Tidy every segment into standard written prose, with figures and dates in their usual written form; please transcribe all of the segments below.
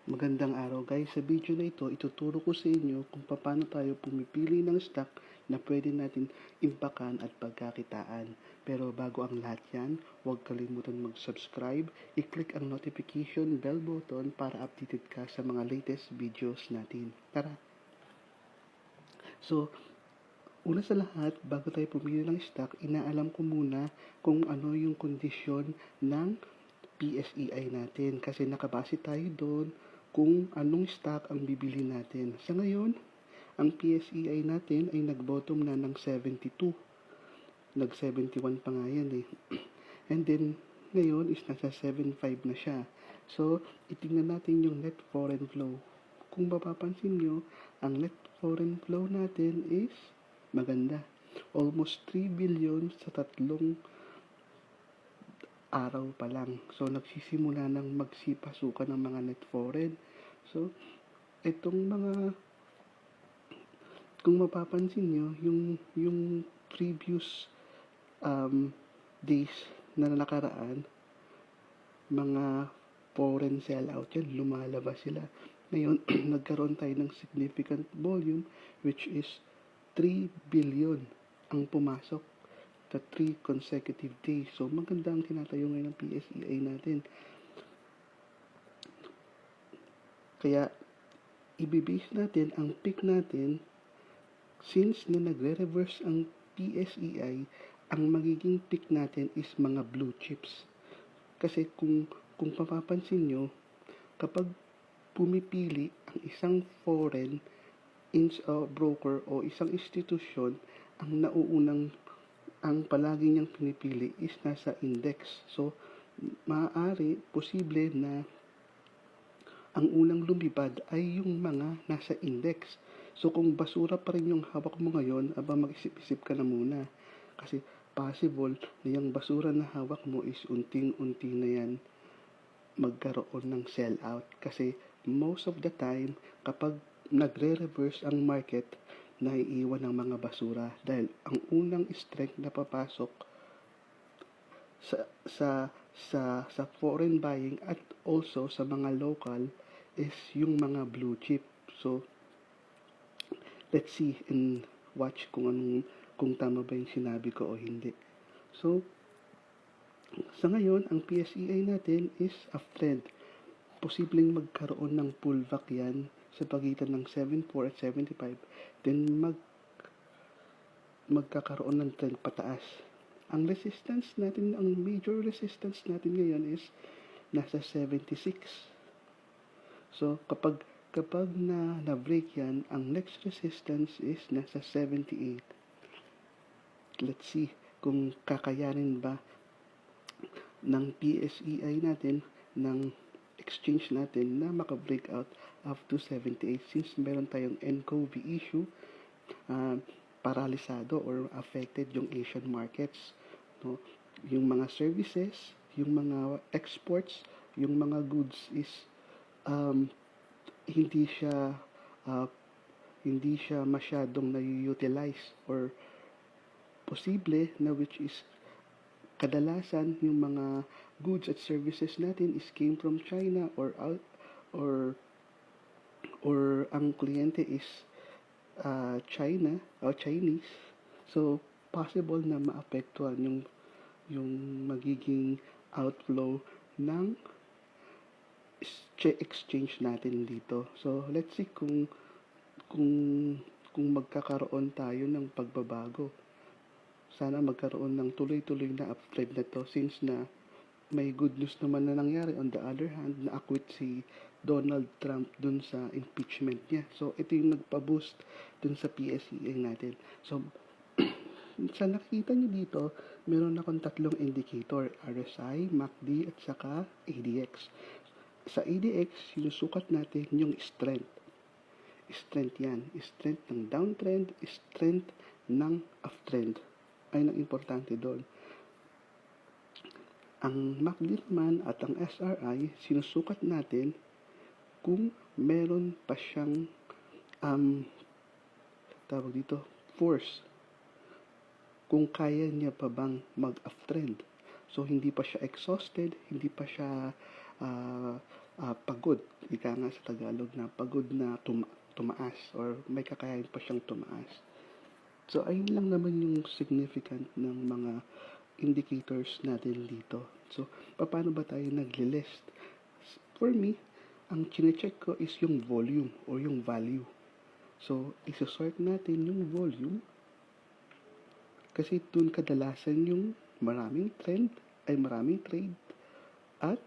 Magandang araw guys. Sa video na ito, ituturo ko sa inyo kung paano tayo pumipili ng stock na pwede natin impakan at pagkakitaan. Pero bago ang lahat yan, huwag kalimutan mag-subscribe, i-click ang notification bell button para updated ka sa mga latest videos natin. Tara! So, una sa lahat, bago tayo pumili ng stock, inaalam ko muna kung ano yung kondisyon ng PSEI natin kasi nakabase tayo doon kung anong stock ang bibili natin. Sa ngayon, ang PSEI natin ay nag-bottom na ng 72. Nag-71 pa nga yan eh. And then, ngayon is nasa 75 na siya. So, itingnan natin yung net foreign flow. Kung mapapansin nyo, ang net foreign flow natin is maganda. Almost 3 billion sa tatlong araw pa lang. So, nagsisimula ng magsipasukan ng mga net foreign. So, itong mga, kung mapapansin nyo, yung previous days na nakaraan, mga foreign sellout yan, lumalabas sila. Ngayon, nagkaroon tayo ng significant volume, which is 3 billion ang pumasok sa 3 consecutive days. So, maganda ang tinatayo ngayon ng PSEI natin. Kaya, ibibase natin ang peak natin since na nagre-reverse ang PSEI, ang magiging peak natin is mga blue chips. Kasi kung papapansin nyo, kapag pumipili ang isang foreign broker o isang institusyon, ang palagi niyang pinipili is nasa index. So, maaari, posible na ang unang lumipad ay yung mga nasa index. So, kung basura pa rin yung hawak mo ngayon, mag-isip-isip ka na muna. Kasi, possible na yung basura na hawak mo is unting-unti na yan magkaroon ng sell-out. Kasi, most of the time, kapag nagre-reverse ang market, naiiwan ng mga basura. Dahil, ang unang strength na papasok sa foreign buying at also sa mga local is yung mga blue chip. So, let's see and watch kung tama ba yung sinabi ko o hindi. So, sa ngayon, ang PSEI natin is uptrend. Posibleng magkaroon ng pullback yan sa pagitan ng 74 at 75. Then, magkakaroon ng trend pataas. Ang resistance natin, ang major resistance natin ngayon is nasa 76. So, kapag na-break yan, ang next resistance is nasa 78. Let's see kung kakayanin ba ng PSEI natin, ng exchange natin na maka-breakout up to 78 since meron tayong NCOV issue, paralisado or affected yung Asian markets. No? Yung mga services, yung mga exports, yung mga goods is hindi siya masyadong na-utilize or posible na which is kadalasan yung mga goods at services natin is came from China or ang kliyente is China o Chinese. So possible na maapektuhan yung magiging outflow ng exchange natin dito. So, let's see kung magkakaroon tayo ng pagbabago. Sana magkaroon ng tuloy-tuloy na uptrend na to since na may good news naman na nangyari. On the other hand, na-acquit si Donald Trump dun sa impeachment niya. So, ito yung nagpa-boost dun sa PSEI natin. So, sa nakikita niyo dito, meron akong tatlong indicator, RSI, MACD, at saka ADX. Sa ADX, sinusukat natin yung strength. Strength yan. Strength ng downtrend, strength ng uptrend. Ay ang importante doon. Ang MACD naman at ang SRI, sinusukat natin kung meron pa siyang force. Kung kaya niya pa bang mag-uptrend. So, hindi pa siya exhausted, hindi pa siya pagod. ika nga sa Tagalog na pagod na tumaas or may kakayahan pa siyang tumaas. So, ayun lang naman yung significant ng mga indicators natin dito. So, paano ba tayo nagli-list? For me, ang chine-check ko is yung volume or yung value. So, isosort natin yung volume kasi dun kadalasan yung maraming trade at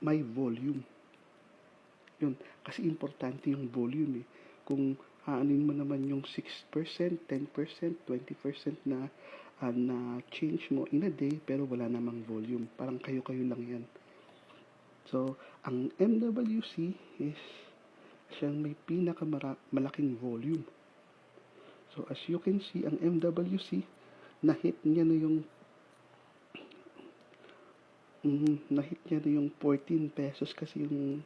may volume. Yun, kasi importante yung volume eh. Kung aanin mo naman yung 6%, 10%, 20% na change mo in a day pero wala namang volume. Parang kayo-kayo lang yan. So, ang MWC is siyang may malaking volume. So, as you can see, ang MWC, na-hit niya na yung 14 pesos kasi yung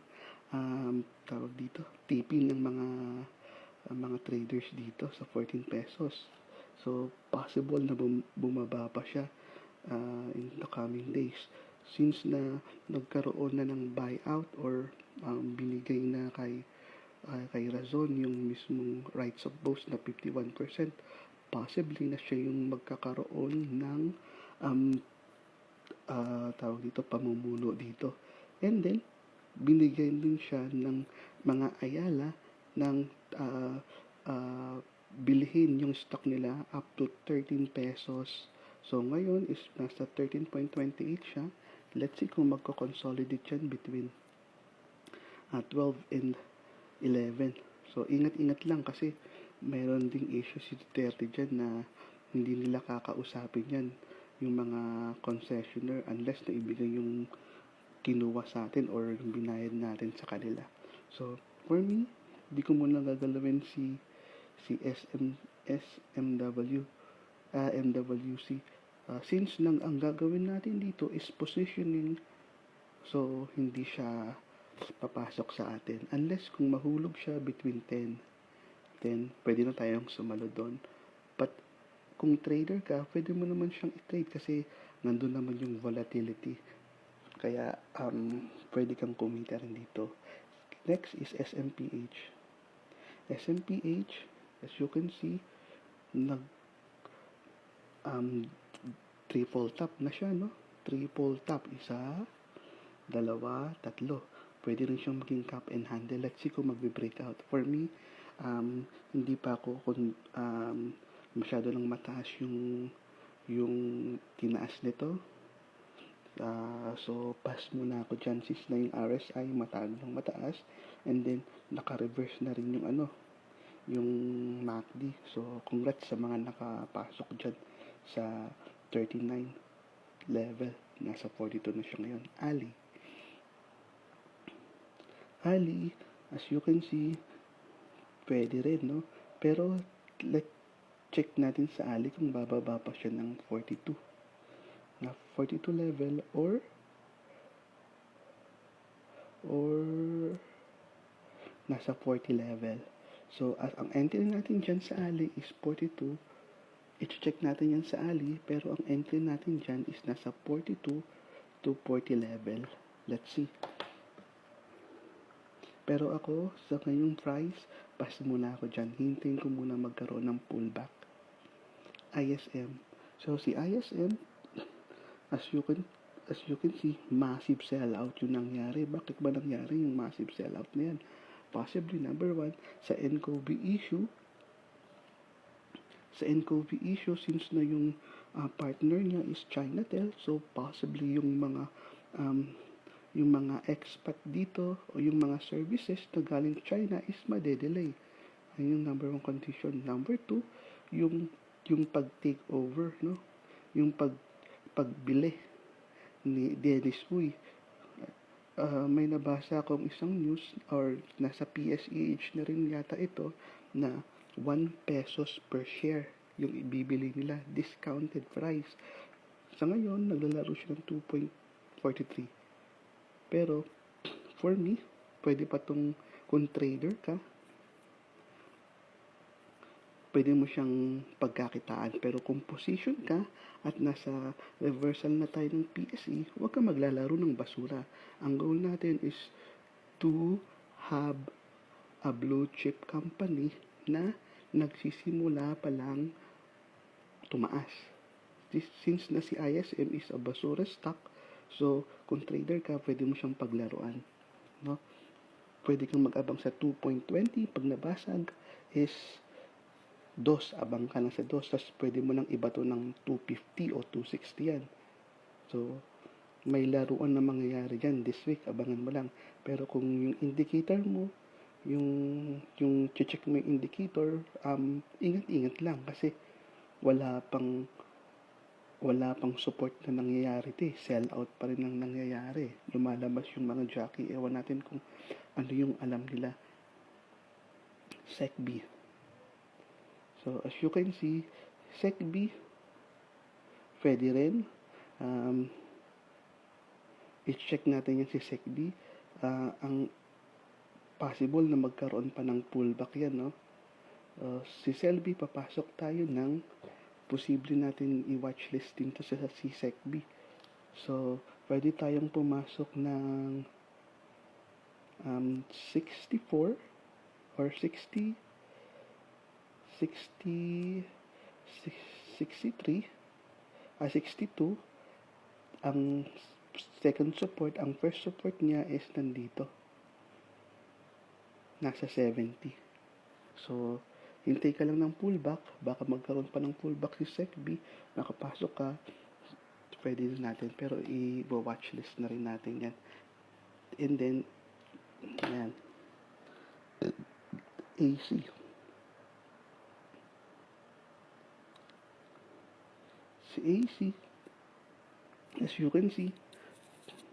tawag dito, tipin ng mga traders dito sa 14 pesos. So, possible na bumaba pa siya in the coming days. Since na nagkaroon na ng buyout or binigay na kay Razon yung mismong rights of boast na 51%, possibly na siya yung magkakaroon ng tawag dito, pamumuno dito. And then, binigyan din siya ng mga ayala ng bilhin yung stock nila up to 13 pesos. So, ngayon is nasa 13.28 siya. Let's see kung magko-consolidate yan between 12 and 11. So, ingat-ingat lang kasi mayroon ding issue si Duterte dyan na hindi nila kakausapin yan, yung mga concessioner, unless na ibigay yung kinuha sa atin or yung binayad natin sa kanila. So, for me, di ko muna gagalawin si MWC. Since ang gagawin natin dito is positioning, so hindi siya papasok sa atin. Unless kung mahulog siya between 10, pwede na tayong sumalo doon. But kung trader ka, pwede mo naman siyang i-trade kasi nandun naman yung volatility. Kaya pwede kang kumita rin dito. Next is SMPH. SMPH, as you can see, triple top na siya, no? Triple top, isa, dalawa, tatlo. Pwede rin siyang maging cup and handle. Let's see kung magbe-breakout. For me, hindi pa ako masyado lang mataas yung tinaas nito. So, pass muna ako dyan since na yung RSI mataas. And then, naka-reverse na rin yung MACD. So, congrats sa mga nakapasok dyan sa 39 level. Nasa 42 na siya ngayon. Ali, as you can see, pwede rin, no? Pero, let's check natin sa Ali kung bababa pa siya ng 42. Na 42 level or nasa 40 level. So, ang entry natin dyan sa Ali is 42. I-check natin yan sa Ali, pero ang entry natin dyan is nasa 42 to 40 level. Let's see. Pero ako, sa ngayong price, pass muna ako dyan. Hintayin ko muna magkaroon ng pullback. ISM. So, si ISM, as you can see, massive sellout yung nangyari. Bakit ba nangyari yung massive sellout na yan? Possibly, number one, sa NCOV issue, since na yung partner niya is Chinatel, so possibly yung mga expat dito o yung mga services na galing China is madedelay. Ayun yung number one condition. Number two, yung pag-take over, no? Yung pagbili ni Dennis Uy. May nabasa akong isang news or nasa PSEI na rin yata ito na 1 pesos per share yung ibibili nila, discounted price. Sa ngayon, naglalaro siya ng 2.43. Pero, for me, pwede pa kung trader ka, pwede mo siyang pagkakitaan. Pero kung position ka at nasa reversal na tayo ng PSE, huwag ka maglalaro ng basura. Ang goal natin is to have a blue chip company na nagsisimula pa lang tumaas. Since na si ISM is a basura stock, so kung trader ka, pwede mo siyang paglaruan. No? Pwede kang mag-abang sa 2.20, pag nabasag is 2, abang ka lang sa 2, tapos pwede mo nang ibato ng 250 o 260 yan. So, may laruan na mangyayari dyan this week, abangan mo lang. Pero kung yung indicator mo, yung check mo yung indicator, ingat-ingat lang kasi wala pang support na nangyayari sell out pa rin ang nangyayari. Lumalabas yung mga jockey, ewan natin kung ano yung alam nila. SECB. So as you can see, SECB pwede rin. I-check natin yung si SECB. Ang possible na magkaroon pa ng pullback yan, no? Si SELBI, papasok tayo ng posible natin i-watchlist din to sa si SECB. So, pwede tayong pumasok ng 64 or 60, 63, 62. Ang second support, ang first support niya is nandito. Nasa 70. So, hintay ka lang ng pullback. Baka magkaroon pa ng pullback si SECB. Nakapasok ka, pwede rin natin. Pero i-watchlist na rin natin yan. And then, yan. AC. Si AC, as you can see,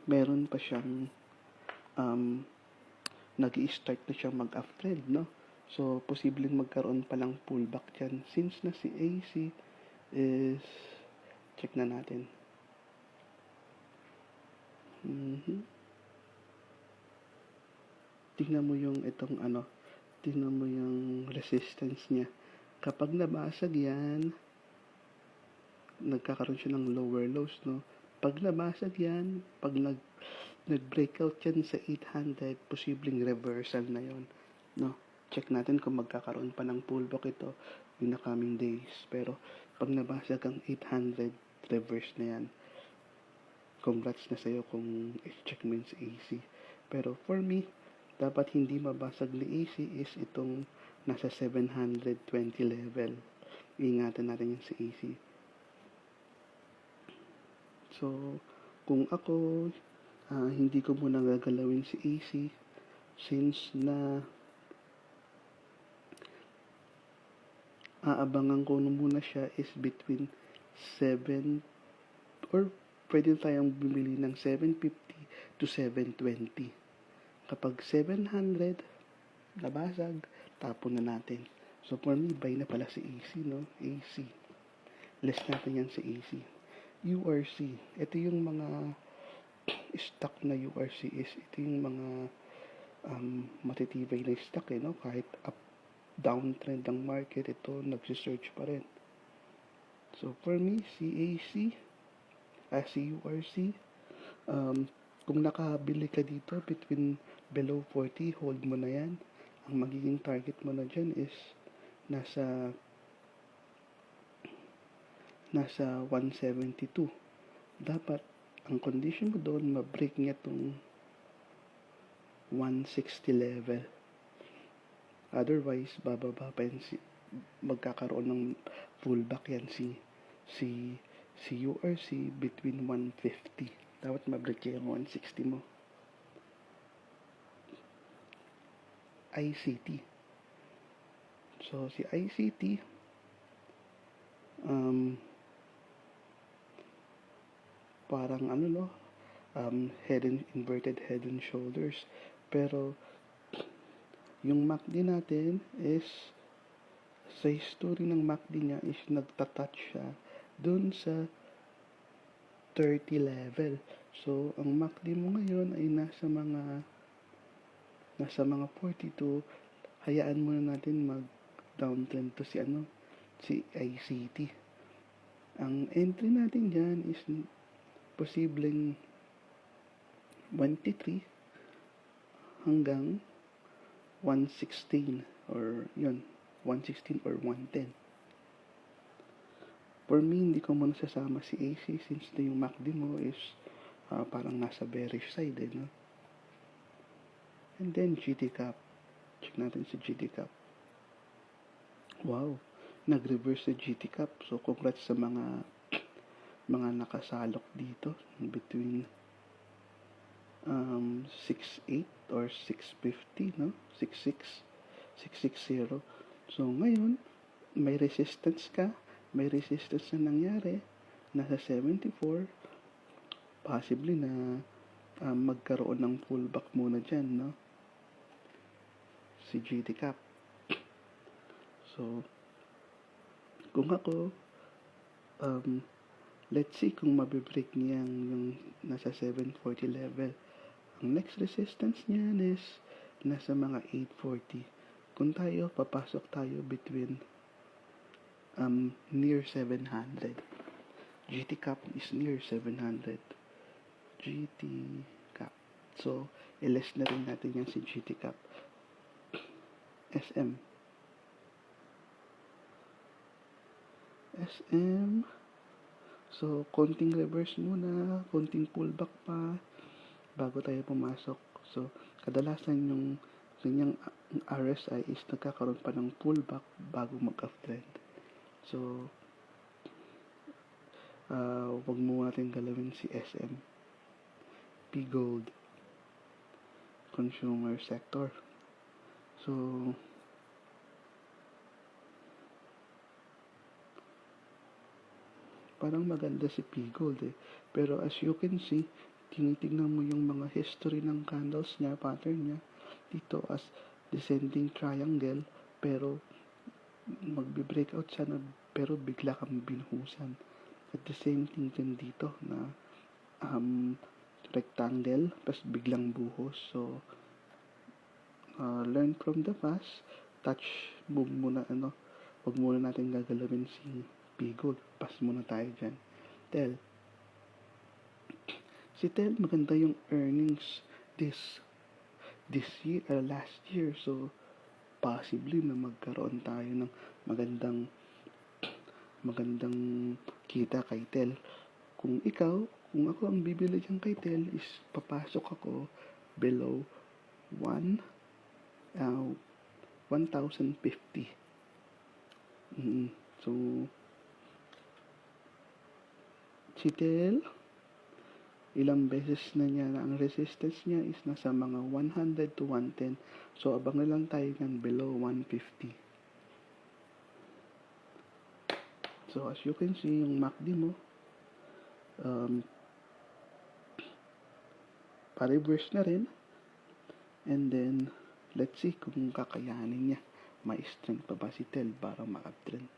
meron pa siyang nag-i-start na siyang mag-uptrend, no? So, posibleng magkaroon pa lang pullback dyan. Since na si AC is, check na natin. Tingnan mo yung tingnan mo yung resistance niya. Kapag nabasag yan, nagkakaroon siya ng lower lows, no? Pag nabasag yan, pag nag-breakout yan sa 800, posibleng reversal na yon, no? Check natin kung magkakaroon pa ng pullback ito in the coming days. Pero pag nabasag ang 800, reverse na yan. Congrats na sa'yo kung i-check mo yun sa AC. Pero for me, dapat hindi mabasag ni AC is itong nasa 720 level. Ingatan natin yung sa AC. So, kung ako, hindi ko muna gagalawin si AC since na aabangan ko muna siya is between 7 or pwede tayong bumili ng 750 to 720. Kapag 700 nabasag, tapon na natin. So for me, buy na pala si AC, no? AC. Less natin yan si AC. URC. Ito yung mga stock na URC is, ito yung mga matitibay na stock, no? Kahit downtrend ang market, ito nagsisearch pa rin. So for me, CAC, CURC, kung nakabili ka dito between below 40, hold mo na yan. Ang magiging target mo na dyan is nasa 172. Dapat ang condition mo doon, ma-break niya tong 160 level. Otherwise, bababa pa yan, magkakaroon ng pullback yan si URC between 150. Dapat ma-break yung 160 mo. ICT. So, si ICT, parang inverted head and shoulders. Pero, yung MACD natin is, sa history ng MACD niya is nagtatouch siya dun sa 30 level. So, ang MACD mo ngayon ay nasa mga 42. Hayaan muna natin mag-downtrend to si ICT. Ang entry natin dyan is posibleng 23 hanggang 116 or yun, 116 or 110. For me, hindi ko muna sasama si AC since na yung MACD mo is parang nasa bearish side, no? And then, GT Cap. Check natin si GT Cap. Wow, nag-reverse si GT Cap. So, congrats sa mga nakasalok dito between 6.8 or 6.50, no? 6.60. So, ngayon, may resistance ka. May resistance na nangyari. Nasa 74. Possibly na magkaroon ng pullback muna dyan, no? Si GT Cap. So, kung ako, let's see kung mabibreak niya yung nasa 740 level. Ang next resistance niya is nasa mga 840. Kung tayo, papasok tayo between near 700. GT Cap is near 700. GT Cap. So, iles na rin natin yan si GT Cap. SM. So, konting reverse muna, konting pullback pa bago tayo pumasok. So, kadalasan yung kanyang RSI is nagkakaroon pa ng pullback bago mag-uptrend. So, wag mo natin galawin si SM. P-Gold. Consumer sector. So, parang maganda si P-Gold eh. Pero as you can see, tinitignan mo yung mga history ng candles niya, pattern niya, dito as descending triangle, pero magbe-breakout siya na, pero bigla kang binuhusan. At the same thing din dito na rectangle, tapos biglang buhos. So, learn from the past, touch move muna, wag muna natin gagalawin si P-Gold. Pass muna tayo dyan. Tel. Si Tel, maganda yung earnings this year, last year. So, possibly na magkaroon tayo ng magandang kita kay Tel. Kung ako ang bibili dyan kay Tel is papasok ako below 1,050. So, si Tel, ilang beses na niya na ang resistance niya is nasa mga 100 to 110. So, abang na lang tayo yan below 150. So, as you can see, yung MACD mo, pa-reverse na rin. And then, let's see kung kakayanin niya. May strength pa ba si Tel para maka-trend.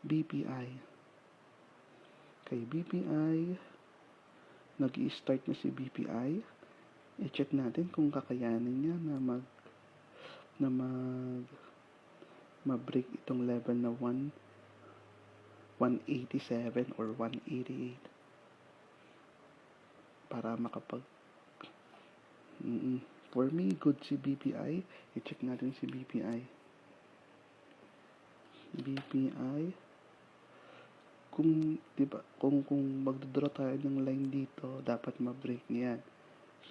BPI. Kay BPI, nag-i-start na si BPI. I-check natin kung kakayanin niya na ma-break itong level na 187 or 188 para for me, good si BPI. I-check natin si BPI. Kung magdodraw tayo ng line dito, dapat ma-break niyan.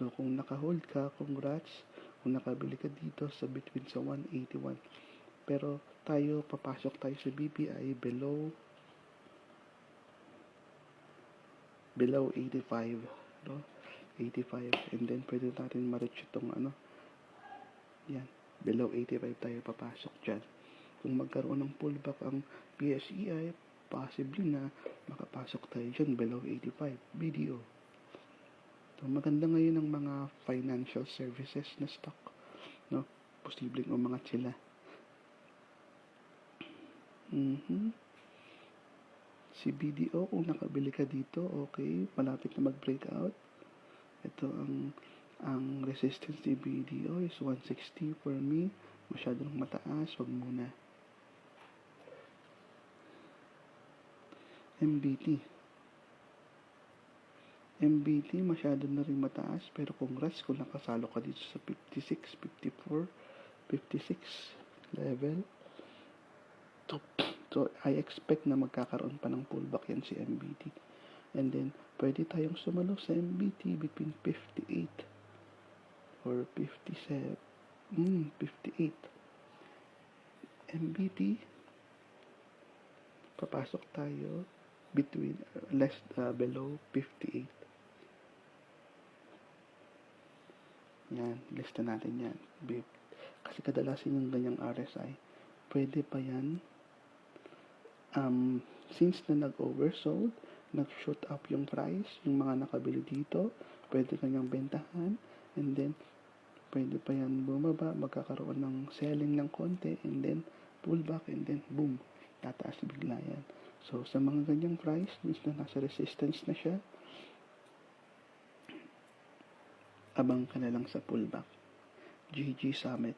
So, kung naka-hold ka, congrats. Kung nakabili ka dito sa between sa 181. Pero papasok tayo sa BPI below 85, no? 85, and then pwede natin ma-reach itong yan, below 85 tayo papasok dyan. Kung magkaroon ng pullback ang PSEI, possibly na makapasok tayo dyan below 85, BDO. So, maganda ngayon ang mga financial services na stock, no? Posibleng umangat sila. Si BDO, kung nakabili ka dito, okay, malapit na mag-breakout. Ito ang resistance ni BDO is 160 for me. Masyadong mataas, wag muna. MBT. MBT masyado na rin mataas, pero congrats kung nakasalo ka dito sa 56, 54, 56 level. So I expect na magkakaroon pa ng pullback yan si MBT. And then, pwede tayong sumalo sa MBT between 58 or 57, 58. MBT, papasok tayo between, below 58. Yan, lista natin yan. Kasi kadalasan yung ganyang RSI, pwede pa yan, since na nag-oversold, nag-shoot up yung price, yung mga nakabili dito, pwede kanyang bentahan, and then, pwede pa yan bumaba, magkakaroon ng selling ng konti, and then, pullback, and then, boom, tataas bigla yan. So, sa mga ganyang price, since na nasa resistance na siya, abang ka na lang sa pullback. GG Summit.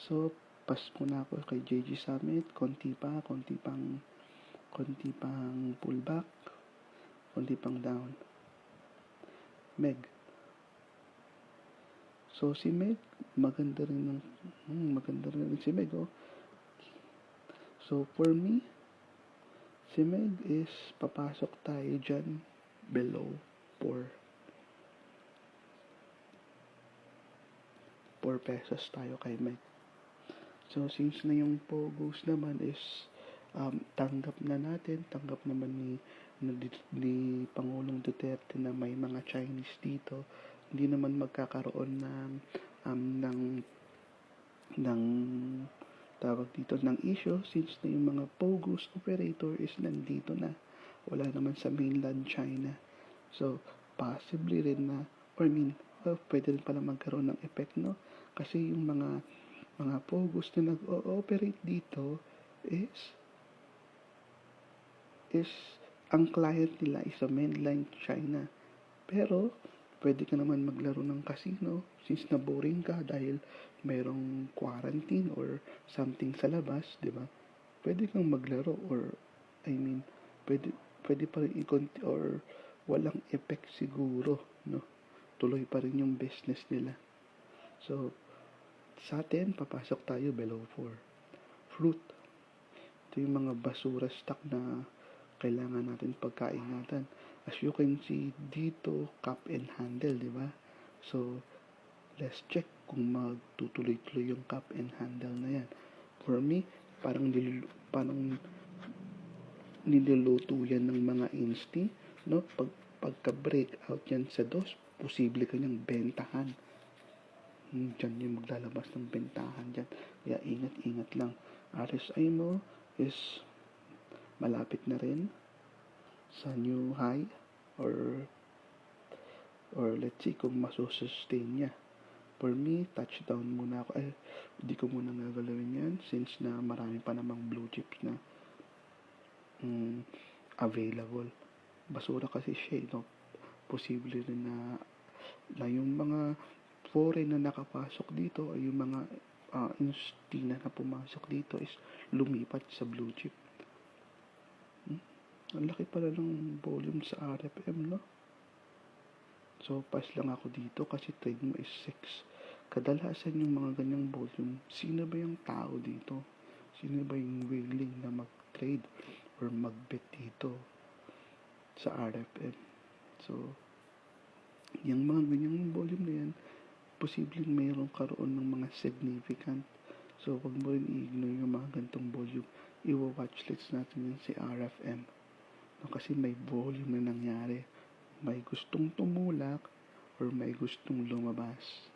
So, pas muna ako kay JG Summit, konti pang pullback, konti pang down. Meg. So, si Meg, maganda rin si Meg, oh. So, for me, si Meg is papasok tayo dyan below 4 pesos tayo kay Meg. So, since na yung Pogos naman is tanggap naman ni Pangulong Duterte na may mga Chinese dito, hindi naman magkakaroon ng tawag dito ng issue since na yung mga Pogos operator is nandito na. Wala naman sa mainland China. So, possibly rin na, pwede rin pala magkaroon ng effect, no? Kasi yung mga Pogos na nag-ooperate dito is ang client nila is sa mainland China. Pero, pwede ka naman maglaro ng casino since na-boring ka dahil mayroong quarantine or something sa labas, di ba? Pwede kang maglaro or, pwede pa rin or walang effect siguro, no? Tuloy pa rin yung business nila. So, sa atin, papasok tayo below 4. Fruit. Ito yung mga basura stock na kailangan natin pagkaingatan. As you can see dito, cup and handle, di ba? So, let's check kung magtutuloy-tuloy yung cup and handle na yan. For me, parang niluluto yan ng mga insti, no? Pagka-breakout yan sa dos, posible kanyang bentahan. Diyan yung maglalabas ng bentahan dyan. Kaya ingat-ingat lang. RSI mo is malapit na rin sa new high or let's see kung masusustain niya. For me, touchdown muna ako. Hindi ko muna gagalawin yan since na marami pa namang blue chips na available. Basura kasi siya, no? Posible rin na yung mga foreign na nakapasok dito ay yung mga instina na pumasok dito is lumipat sa blue chip. Ang laki pala ng volume sa RFM, no? So, pass lang ako dito kasi trade mo is 6. Kadalasan yung mga ganyang volume, sino ba yung tao dito? Sino ba yung willing na mag-trade or mag-bet dito sa RFM? So, yung mga ganyang volume na yan, posibleng mayroong karoon ng mga significant. So, wag mo rin i-ignore yung mga gantong volume. I-watchlist natin yun si RFM. No, kasi may volume na nangyari. May gustong tumulak or may gustong lumabas.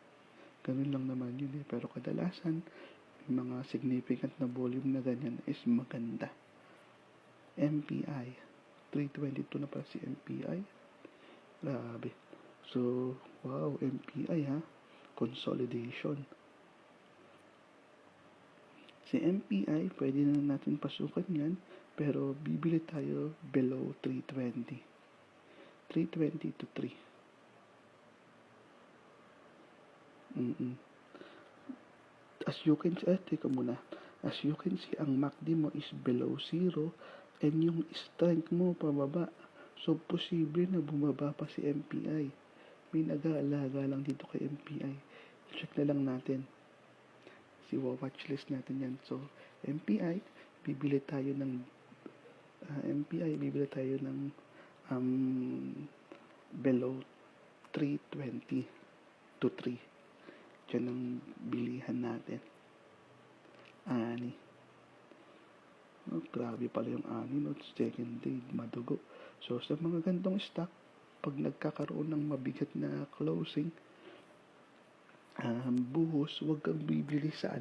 Ganun lang naman yun eh. Pero kadalasan, yung mga significant na volume na ganyan is maganda. MPI. 322 na pala si MPI. Grabe. So, wow, MPI ha. Consolidation. Si MPI, pwede na natin pasukan yan, pero bibili tayo below 320. 320 to 3. As you can see, teka muna. As you can see, ang MACD mo is below 0 and yung strength mo pababa. So, posible na bumaba pa si MPI. May nag-aalaga lang dito kay MPI. Check na lang natin. Watchlist natin yan. So, MPI, bibili tayo ng below 320 to 3. Diyan ang bilihan natin. Ani. Oh, grabe pala yung ani, no? Second day, madugo. So, sa mga gantong stock, pag nagkakaroon ng mabigat na closing, buhos, huwag kang bibili sa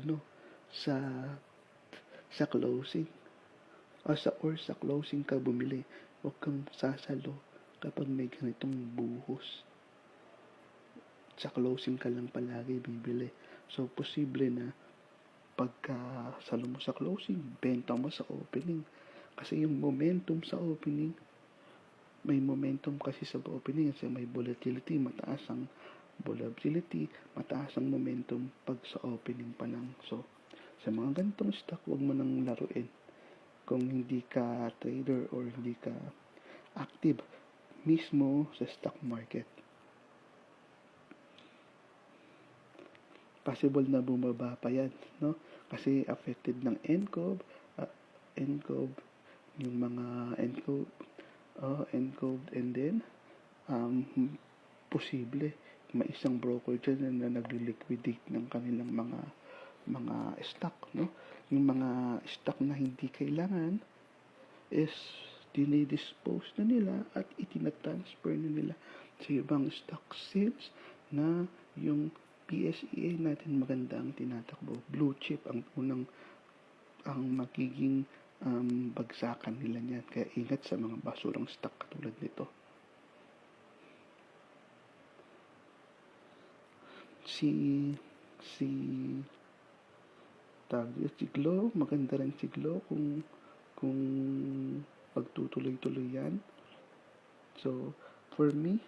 sa closing. Sa closing ka bumili. Huwag kang sasalo kapag may ganitong buhos. Sa closing ka lang palagi bibili. So, posible na pagka salo mo sa closing, benta mo sa opening. Kasi yung momentum sa opening, may momentum kasi sa opening kasi may volatility, mataas ang momentum pag sa opening pa lang. So, sa mga ganitong stock, huwag mo nang laruin kung hindi ka trader or hindi ka active mismo sa stock market. Possible na bumaba pa yan, no? Kasi affected ng NCOV, yung mga NCOV, and then posible may isang broker dyan na nagli-liquidate ng kanilang mga stock, no? Yung mga stock na hindi kailangan is dinidispose na nila at itinatransfer na nila sa ibang stock sales na yung PSEI natin maganda ang tinatakbo. Blue chip ang magiging bagsakan nila niyan. Kaya ingat sa mga basurang stock katulad nito. Si Glow, maganda rin si Glow kung pagtutuloy-tuloy yan. So, for me,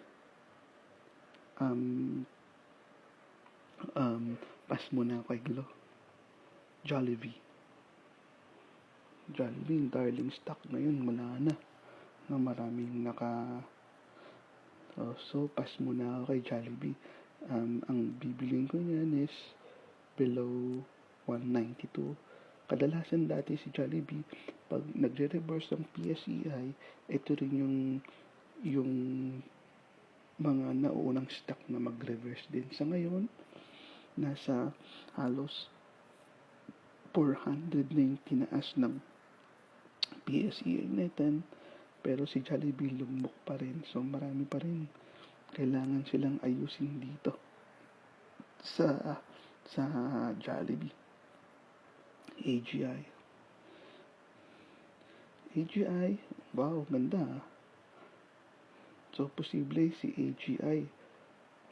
pass muna kay Glow. Jollibee, darling stock na yun, wala na maraming so pass muna ako kay Jollibee. Ang bibiling ko niyan is below 192. Kadalasan dati si Jollibee, pag nagre-reverse ang PSEI, ito rin yung mga naunang stock na mag-reverse din. Sa ngayon, nasa halos 400 na yung tinaas ng PSEI natin, pero si Jollibee lumok pa rin. So, marami pa rin kailangan silang ayusin dito sa Jollibee. AGI, wow, ganda. So, posible si AGI,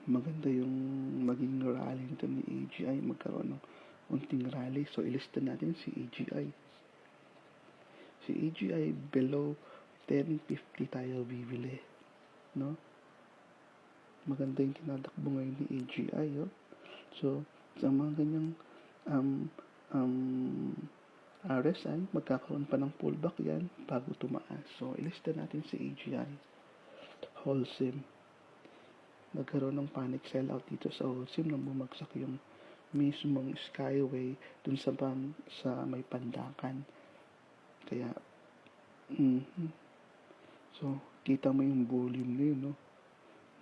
maganda yung maging rally nito ni AGI, magkaroon ng unting rally. So, ilista natin si AGI. Si AGI, below 1050 tayo bibili, no? Maganda yung tinatakbo ngayon ni AGI, oh. So, sa mga ganyang RSI, magkakaroon pa ng pullback yan bago tumaas. So, ilista natin si AGI. Holcim, nagkaroon ng panic sellout dito sa Holcim nang bumagsak yung mismong Skyway dun sa may Pandakan. Kaya, so, kita mo yung volume na yun, no?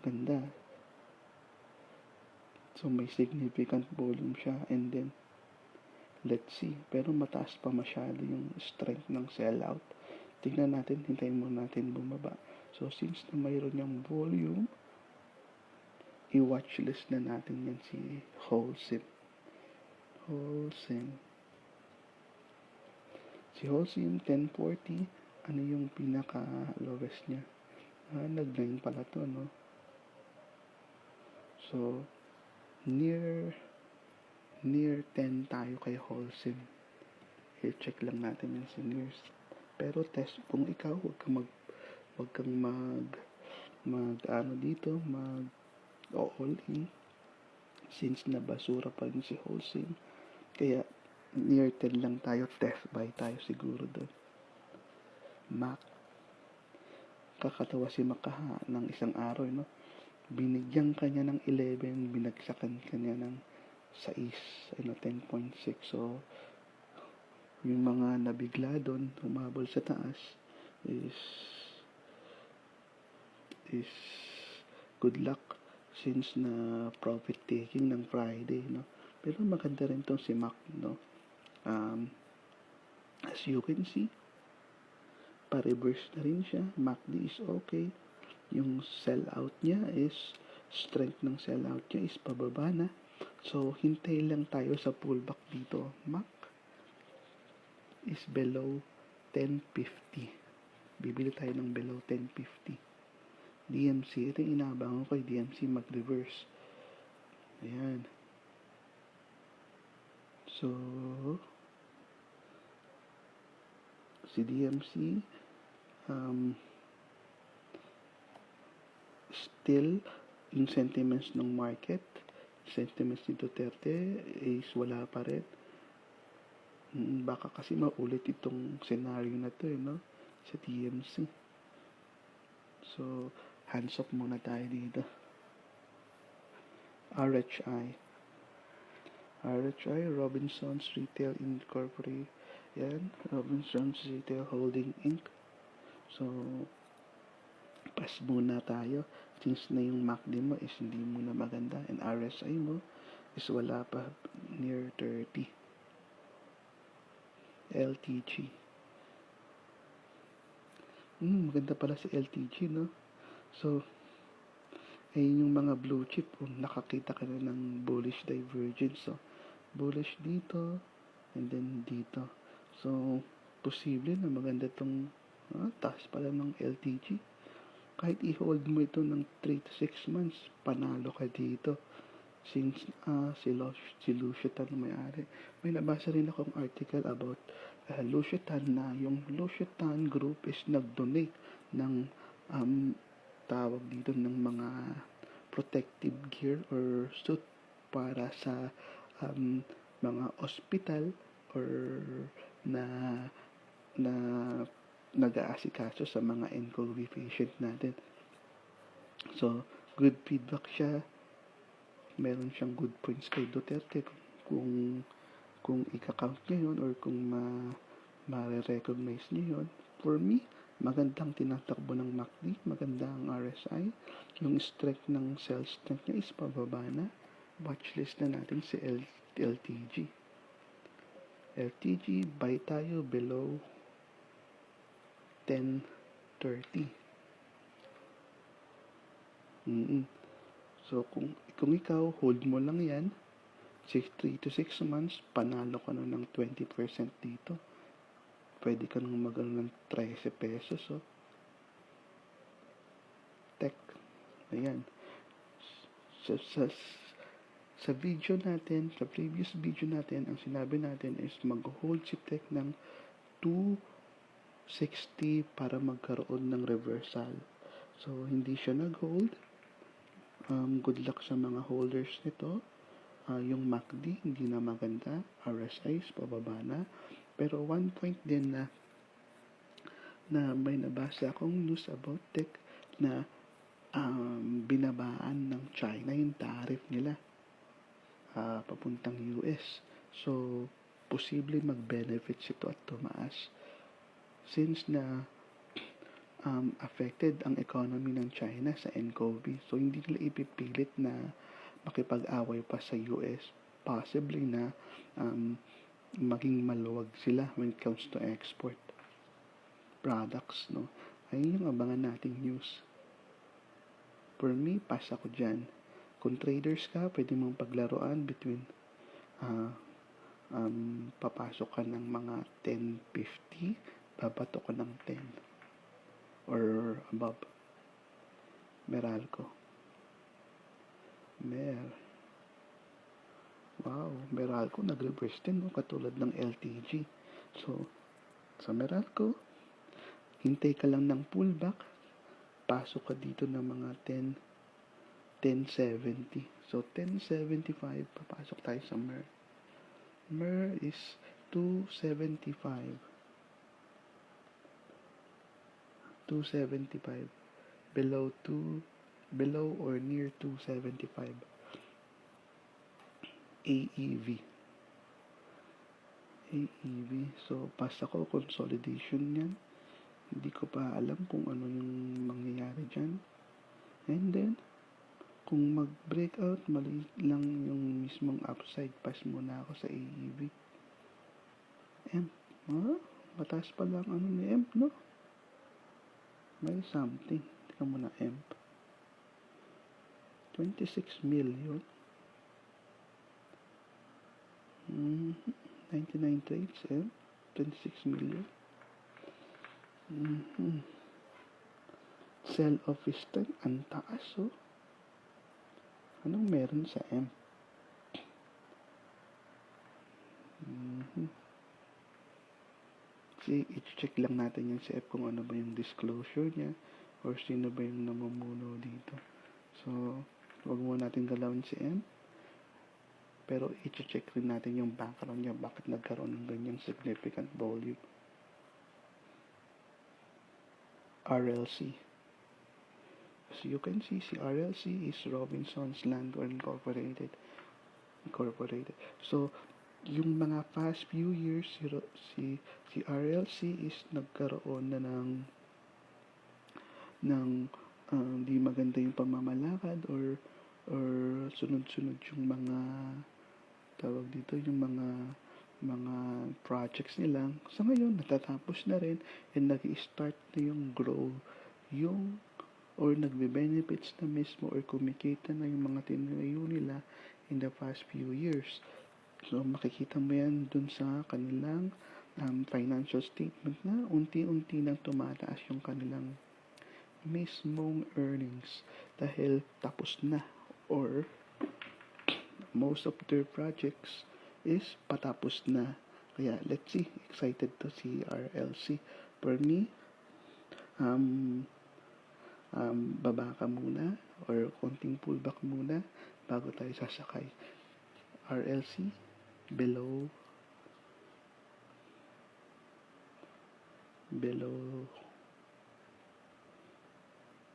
Ganda. So, may significant volume siya. And then, let's see. Pero mataas pa masyado yung strength ng sellout. Tingnan natin, hintayin mo natin bumaba. So, since na mayroon yung volume, i-watchlist na natin yan si Holcim. Si Holcim, 1040, ano yung pinaka-lowest niya? Nag-9 pala to, no? So, near 10 tayo kay Holcim. I-check lang natin yung seniors. Pero test, kung ikaw, wag kang all in, since na basura pa rin si Holcim. Kaya near 10 lang tayo, test buy tayo siguro doon. Mac. Kakatawa si Mac ng isang araw, no? Binigyan kanya ng 11, binagsakan kanya ng 6, 10.6. So, yung mga nabigla doon, humabol sa taas, is good luck since na profit taking ng Friday, no? Pero maganda rin tong si Mac, no? As you can see, pa-reverse na rin siya. MACD is okay. Yung sell out niya is, strength ng sell out niya is pababa na. So, hintay lang tayo sa pullback dito. MAC is below 1050. Bibili tayo ng below 1050. DMC, ito yung inaabangan ko kay DMC mag-reverse. Ayan. So, si DMC, still, yung sentiments ng market, sentiments ni Duterte is wala pa rin. Baka kasi maulit itong scenario na to, no? Sa DMC. So, hands off muna tayo dito. RHI, Robinsons Retail Incorporated. Yan, Robinsons Retail Holding Inc. So, pass muna tayo since na yung MACD mo is hindi muna maganda and RSI mo is wala pa near 30. LTG. Maganda pala si LTG, no? So, ayun yung mga blue chip, nakakita ka na ng bullish divergence. So, bullish dito and then dito. So, posible na maganda itong taas pala ng LTG. Kahit i-hold mo ito ng 3 to 6 months, panalo ka dito. Since si Lucitan may-ari. May nabasa rin akong article about Lucitan na yung Lucitan Group is nag-donate ng tawag dito ng mga protective gear or suit para sa mga hospital or na nag-aasikaso sa mga NCOV patient natin. So, good feedback siya. Meron siyang good points kay Duterte kung ika-count niya yun or kung ma-recognize niya yun. For me, magandang tinatakbo ng MACD, magandang RSI. Yung strength ng sell strength niya is pababa na. Watchlist na natin si LTG. LTG, buy tayo below 10.30. So, kung ikaw, hold mo lang yan, 3 to 6 months, panalo ka na ng 20% dito. Pwede ka nang magano ng 13 pesos, oh. Tech. Ayan. Sa video natin, sa previous video natin, ang sinabi natin is mag-hold si Tech ng 260 para magkaroon ng reversal. So, hindi siya nag-hold. Good luck sa mga holders nito. Yung MACD, hindi na maganda. RSI, pababa na. Pero one point din na may nabasa akong news about Tech na binabaan ng China yung tariff nila papuntang US. So, posible mag-benefits ito at tumaas. Since na affected ang economy ng China sa NCOV. So, hindi nila ipipilit na makipag-away pa sa US. Possibly na maging maluwag sila when it comes to export products, no? Ayun yung abangan nating news. For me, pass ako dyan. Kung traders ka, pwede mong paglaruan between papasok ka ng mga 10.50, babato ka ng 10 or above. Meralco. Wow, Meralco nag-reverse din, no? Katulad ng LTG. So, sa Meralco, hintay ka lang ng pullback, pasok ka dito ng mga 10.70. So, 10.75, papasok tayo sa MER. MER is 2.75. 275. Below or near 275. AEV. AEV. So, pasa ko, consolidation yan. Hindi ko pa alam kung ano yung mangyayari dyan. And then, kung mag-breakout, maliit lang yung mismong upside. Pass muna ako sa AEV. Mataas pa lang ano ni EMP, no? May something. Tika muna EMP. 26 million. 99 trades, EMP. 26 million. Sell office time, ang taas, oh. Anong meron sa EMP? I-check lang natin yung sa F kung ano ba yung disclosure niya or sino ba yung namumuno dito. So, wag muna natin galawin si M. Pero i-check rin natin yung background niya, bakit nagkaroon ng ganyang significant volume. RLC. As you can see, si RLC is Robinson's Land Incorporated. So, yung mga past few years, si RLC is nagkaroon na ng di maganda yung pamamalakad or sunod-sunod yung mga tawag dito, yung mga projects nila. Sa ngayon, natatapos na rin and nag-i-start na yung grow, or nagbe-benefits na mismo or kumikita na yung mga tinayo nila in the past few years. So, makikita mo yan dun sa kanilang financial statement na unti-unti nang tumataas yung kanilang mismong earnings dahil tapos na or most of their projects is patapos na. Kaya, let's see. Excited to see RLC. For me, baba ka muna or konting pullback muna bago tayo sasakay. RLC below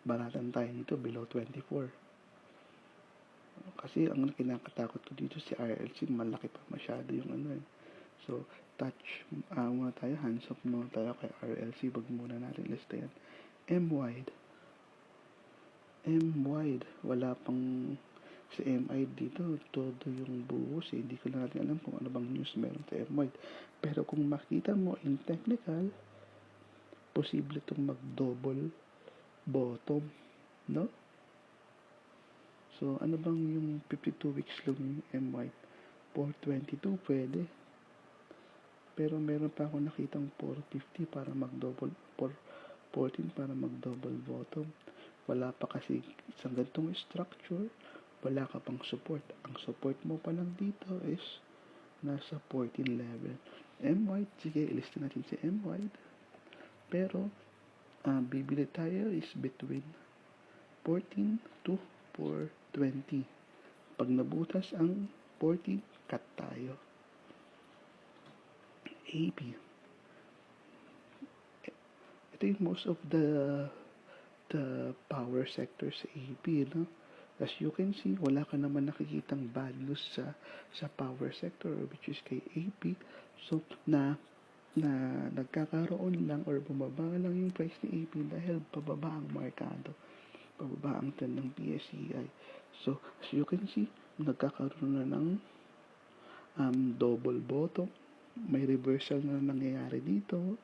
baratan tayo dito below 24 kasi ang kinakatakot ko dito si RLC malaki pa masyado yung so touch muna tayo, hands off muna tayo kay RLC, wag muna natin lista yan. M wide wala pang si MI dito, todo yung buhos hindi ko lang natin alam kung ano bang news meron sa M-wide. Pero kung makita mo in technical, posible itong mag-double bottom, no? So, ano bang yung 52 weeks long yung M-wide? 422, pwede. Pero meron pa ako nakitang 450 para mag-double, 414 para mag-double bottom. Wala pa kasi isang ganitong structure, wala ka pang support. Ang support mo pa lang dito is nasa 14 level. M-wide, sige, ilista natin si M-wide. Pero, bibili tayo is between 14 to 420. Pag nabutas ang 40, cut tayo. AB. Ito yung most of the power sector sa AB, no? As you can see, wala ka naman nakikitang bad news sa power sector which is kay AP. So, na nagkakaroon lang or bumaba lang yung price ni AP dahil pababa ang markado. Pababa ang trend ng PSEI. So, as you can see, nagkakaroon na ng double bottom. May reversal na nangyayari dito.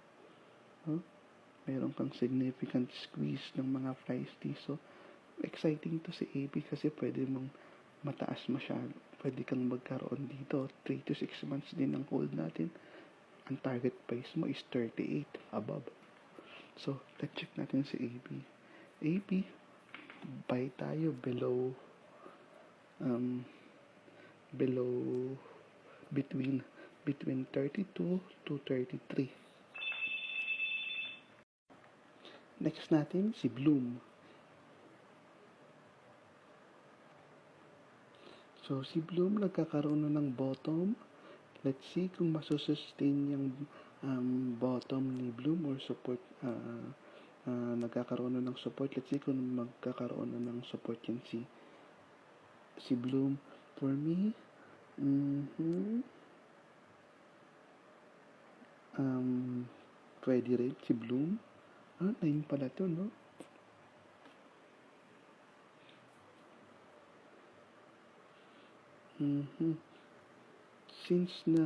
Meron kang significant squeeze ng mga price dito. Exciting to si AB kasi pwede mong mataas masyado. Pwede kang magkaroon dito. 3 to 6 months din ang hold natin. Ang target price mo is 38 above. So, let's check natin si AB. AB, buy tayo below between 32 to 33. Next natin si Bloom. So, si Bloom nagkakaroon na ng bottom. Let's see kung masusustain yung bottom ni Bloom or support nagkakaroon na ng support. Let's say kung magkakaroon na ng support yan si Bloom. For me, pwede rin si Bloom. 9 pala to, no? Since na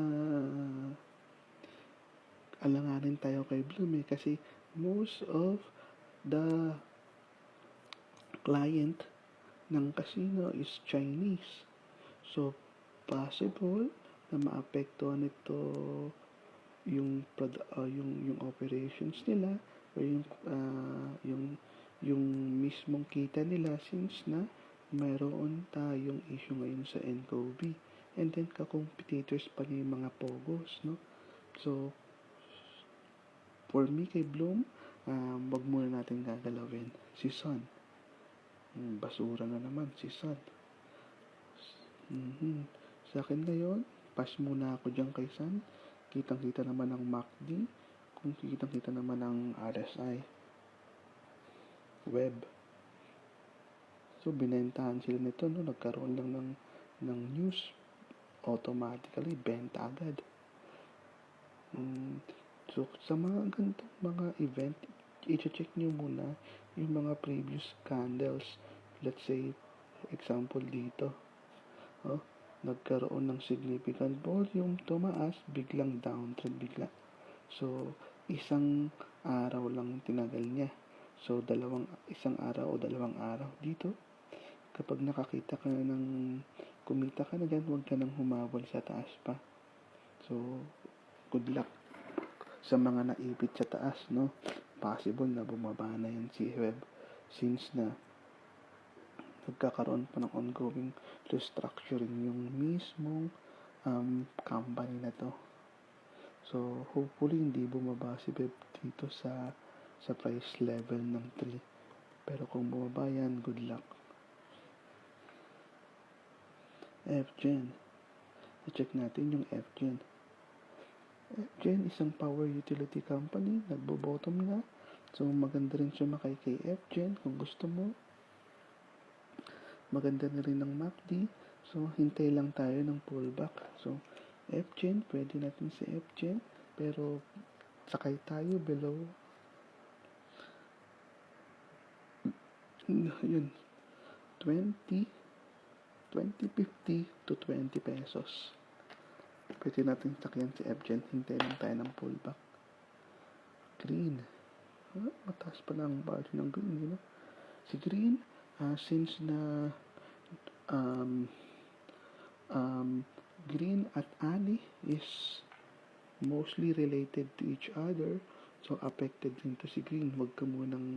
alanganin tayo kay Bloom kasi most of the client ng casino is Chinese. So, possible na maapektuhan ito yung operations nila o yung mismong kita nila since na mayroon tayong issue ngayon sa NCOV. And then, ka-competitors pa niya yung mga pogos, no? So, for me kay Bloom, wag muna natin gagalawin. Si Sun. Basura na naman, si Sun. Sa akin ngayon, pass muna ako dyan kay Sun. Kitang-kita naman ang MACD. Kung kitang-kita naman ang RSI. Web. So, binentahan sila nito, no? Nagkaroon lang ng news. Automatically, benta agad. So, sa mga ganitong mga event, i-check nyo muna yung mga previous candles. Let's say, example dito. Nagkaroon ng significant volume, tumaas, biglang downtrend bigla. So, isang araw lang tinagal niya. So, isang araw o dalawang araw dito. Kapag nakakita ka na kumita ka na dyan, huwag ka nang humabol sa taas pa. So, good luck sa mga naipit sa taas, no? Possible na bumaba na yan si Web since na nagkakaroon pa ng ongoing restructuring yung mismong company na to. So, hopefully hindi bumaba si Web dito sa price level ng 3. Pero kung bumaba yan, good luck. FGen. I-check natin yung FGen. FGen isang power utility company. Nagbo-bottom na. So, maganda rin sumakay kay FGen kung gusto mo. Maganda na rin ng MACD. So, hintay lang tayo ng pullback. So, FGen, pwede natin si FGen. Pero, sakay tayo below. Yun. 20.50 to 20 pesos. Pwede natin sakyan si FGen. Hintay lang tayo ng pullback. Green. Mataas pa lang ang value ng green. You know? Si green, since na green at ani is mostly related to each other, so affected din to si green. Huwag ka munang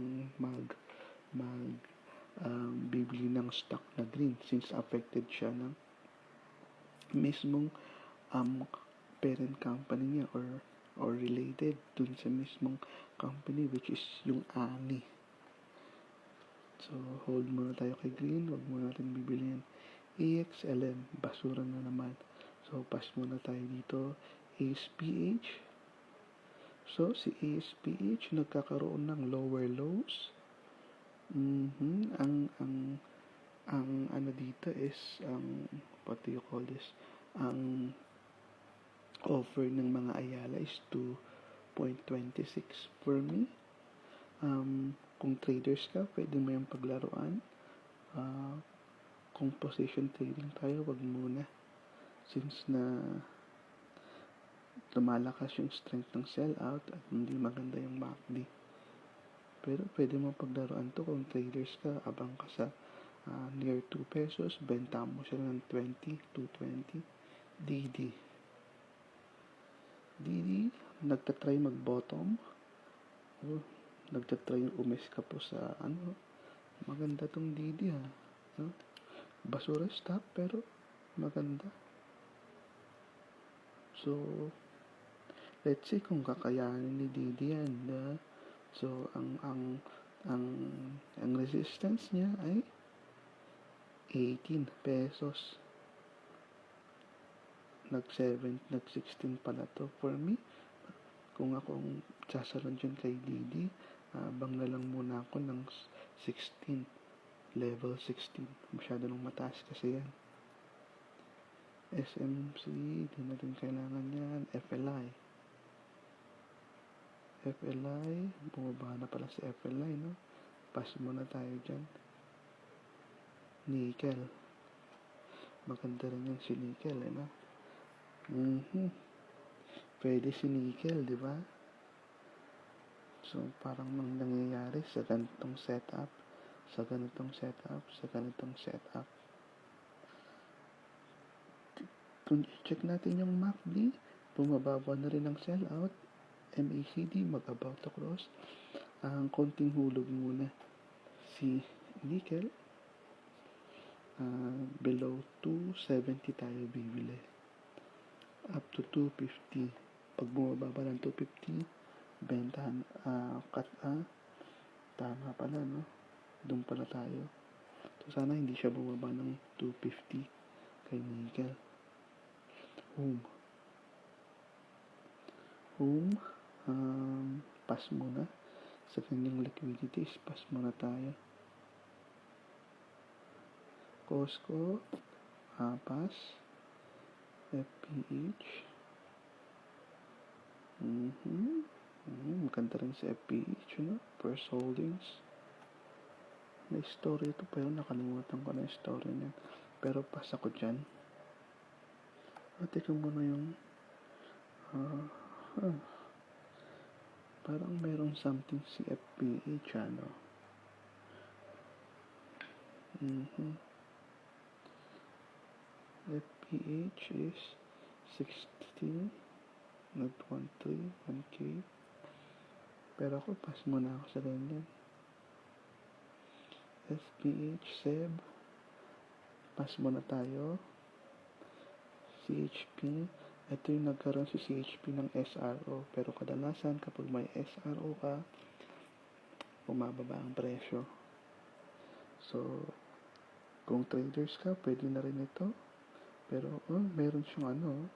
bibili ng stock na green since affected siya ng mismong parent company niya or related dun sa mismong company which is yung ani. So, hold muna tayo kay green. Huwag muna natin bibilihan. AXLM, basura na naman. So, pass muna tayo dito. ASPH. So, si ASPH nagkakaroon ng lower lows. Ang ano dito is, what do you call this? Ang offer ng mga Ayala is 2.26 for me. Kung traders ka, pwede mo yung paglaruan. Kung position trading tayo, wag muna. Since na lumalakas yung strength ng sell-out at hindi maganda yung MACD. Pero pwede mo paglaruan to kung traders ka, abang ka sa near 2 pesos, benta mo siya ng 20 to 20. DD, nagtatry mag-bottom. Nagtatry umis ka po sa maganda tong DD basura stock pero maganda. So, let's see kung kakayanin ni DD yan. So, ang resistance niya ay 18 pesos. Nag-16 pala to for me. Kung akong sasalon dyan kay DD, Abang na lang muna ako ng 16, level 16. Masyado nang mataas kasi yan. SMC, di na rin kailangan yan. FLI, bumaba na pala si FLI, no? Pass muna tayo dyan. Nickel. Maganda rin yan si nickel, no? Pwede si nickel, di ba? So, parang nangyayari sa ganitong setup. Kung check natin yung MACD, bumababa na rin ang sellout. MACD, mag-about to close. Ang konting hulog muna si nickel. Below 270 tayo bibili. Up to 250. Pag bumababa ng 250, bentahan, tama pala, no? Doon pala tayo. So, sana hindi siya bumaba ng 250 kay nickel. Pass muna. Sa kanyang liquidities, pass muna tayo. Costco, pass. FPH. Maganda rin sa FPH, no? First Holdings. May story ito, pero nakalimutan ko na yung story niya. Pero pass ako dyan. Teka muna yung parang merong something si FPH, ano? FPH is 16, not 1K. Pero ako, pass muna ako sa ganyan. FPH, SEB, pass muna tayo. CHP, ito yung nagkaroon si CHP ng SRO. Pero kadalasan, kapag may SRO ka, bumababa ang presyo. So, kung traders ka, pwede na rin ito. Pero, meron siyang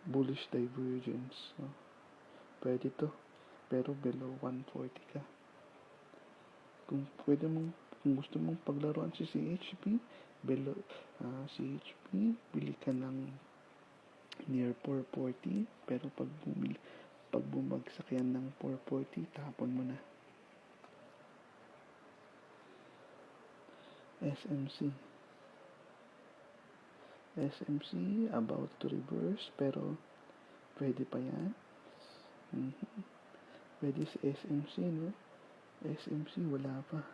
bullish divergence. Pwede to. Pero below 140 ka. Kung gusto mong paglaruan si CHP, below CHP, bili ka ng near 440. Pero pag bumagsak yan ng 440, tapon mo na. SMC about to reverse, pero pwede pa yan. Pwede sa SMC, no? SMC wala pa.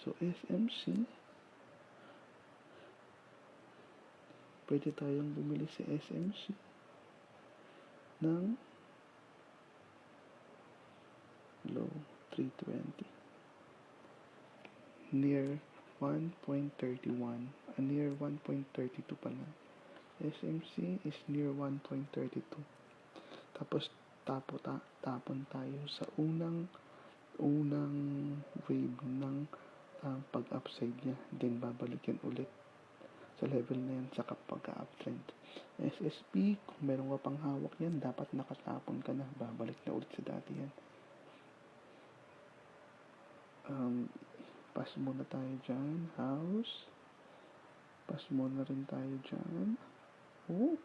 So SMC, pwede tayong bumili sa SMC ng low 320, near 1.31, near 1.32 pala. SMC is near 1.32. Tapos tapon tayo sa unang wave ng pag-upside niya. Then babalik yan ulit sa level na yan sa pagka-uptrend. SSP, kung meron ka pang hawak yan, dapat nakatapon ka na. Babalik na ulit sa dati yan. Pass muna tayo dyan. House. Pass muna rin tayo dyan.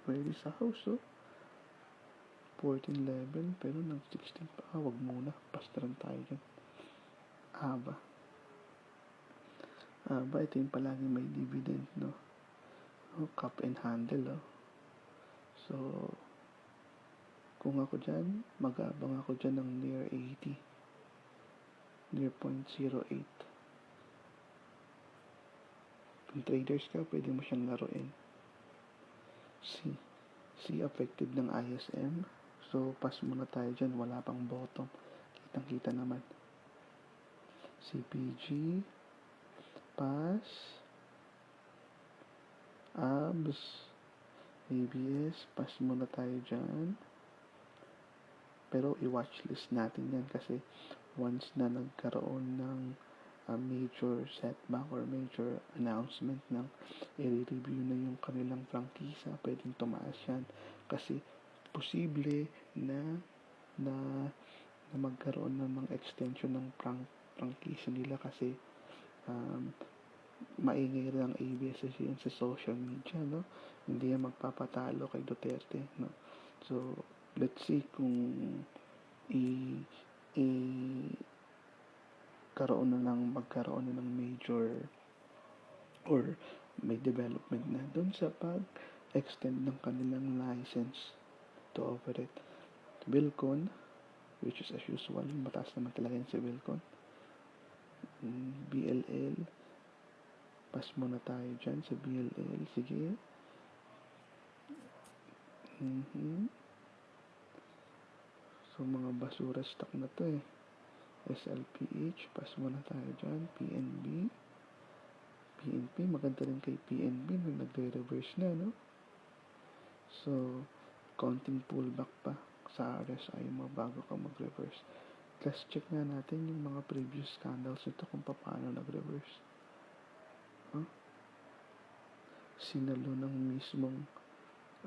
Pwede sa house, 14 level, pero nag 16 pa. Wag muna. Pass na rin tayo dyan. Aba, ito yung palagi may dividend, no? Cup and handle, So, kung ako dyan, mag-aabang ako dyan ng near 80. Near 0.08. Kung traders ka, pwede mo siyang laruin. C effective ng ISM. So, pass muna tayo dyan. Wala pang bottom. Kitang-kita naman. CPG. Pass. ABS. ABS. Pass muna tayo dyan. Pero i-watchlist natin yan kasi once na nagkaroon ng major setback or major announcement ng i-review na yung kanilang prangkisa, pwedeng tumaas yan kasi posible na na magkaroon ng mga extension ng prangkisa nila kasi maingay rin ang ABS-CBN sa social media, no? Hindi yan magpapatalo kay Duterte, no? So, let's see kung magkaroon na ng major or may development na doon sa pag-extend ng kanilang license to operate. Wilcon, which is as usual, mataas naman talaga yan si Wilcon. BLL, pas muna tayo dyan sa BLL, sige. So, mga basura stock na to eh. SLPH, pas muna tayo dyan. PNP, maganda rin kay PNB na nagre-reverse na, no? So, counting pullback pa sa RSI mo bago ka mag-reverse. Let's check nga natin yung mga previous candles ito kung paano nag-reverse. Sinalo ng mismong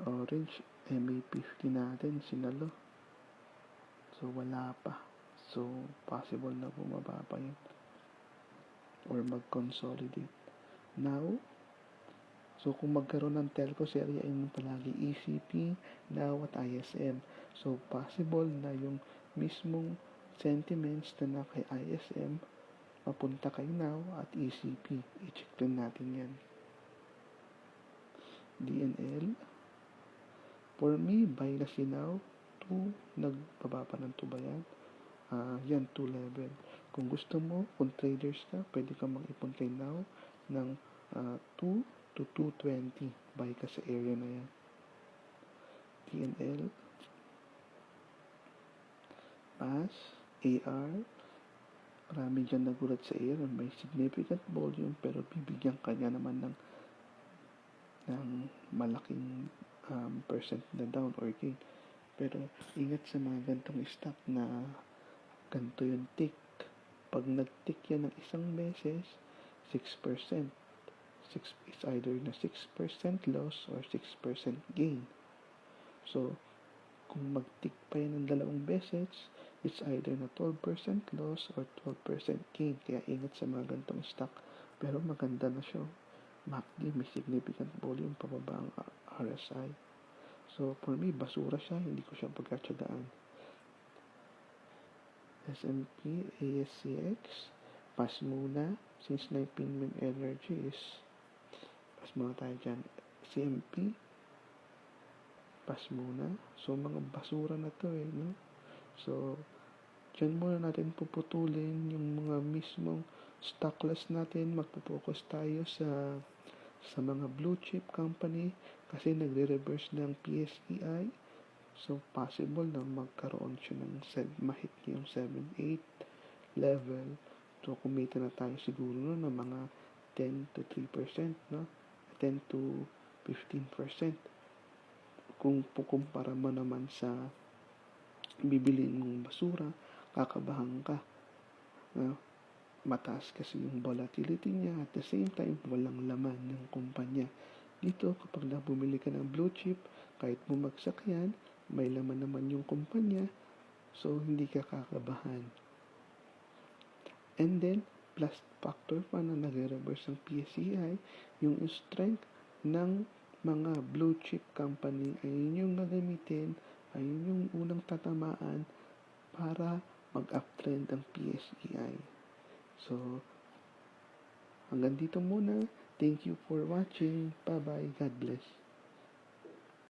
orange MA50 natin, sinalo. So, wala pa. So, possible na bumaba pa yun. Or mag-consolidate. Now, so kung magkaroon ng telco, seriyain mo palagi ECP, Now at ISM. So, possible na yung mismong sentiments na kay ISM, mapunta kay Now at ECP. I-check din natin yan. DNL. For me, buy na si Now. 2, nagbaba pa ng 2 ba yan? Yan, 2 level. Kung gusto mo, kung traders ka, pwede ka mag-ipon kay Now ng 2 to 220. Buy ka sa area na yan. TNL. PAS. AR. Marami dyan nagulat sa AR. May significant volume pero bibigyan ka niya naman ng malaking percent na down or gain. Pero ingat sa mga gantong stock na ganito yung tick. Pag nag-tick yan ng isang beses, 6%. It's either na 6% loss or 6% gain. So, kung mag-tick pa yan ng 2 beses, it's either na 12% loss or 12% gain. Kaya ingat sa mga gantong stock. Pero maganda na siya. MACD, may significant volume, pababa ang RSI. So, for me, basura siya. Hindi ko siya pagkatsagaan. S&P, ASCX, pass muna. Since 19 min energy is, pass muna tayo dyan. CMP, pass muna. So, mga basura na to eh, no? So, dyan muna natin puputulin yung mga mismong stockless natin. Magpo-focus tayo sa mga blue chip company kasi nagre-reverse ng PSEI. So, possible na magkaroon siya ng mahit yung 7-8 level. So, kumita na tayo siguro ng mga 10 to 3%, no? 10 to 15%. Kung kukumpara mo naman sa bibiliin mong basura, kakabahan ka. Mataas kasi yung volatility niya. At the same time, walang laman ng kumpanya. Dito, kapag bumili ka ng blue chip, kahit bumagsak yan, may laman naman yung kumpanya. So, hindi ka kakabahan. And then, plus factor pa na nag-reverse ng PSEI, yung strength ng mga blue chip company, ayun yung gagamitin, ayun yung unang tatamaan para mag-uptrend ang PSEI. So, hanggang dito muna. Thank you for watching. Bye-bye. God bless.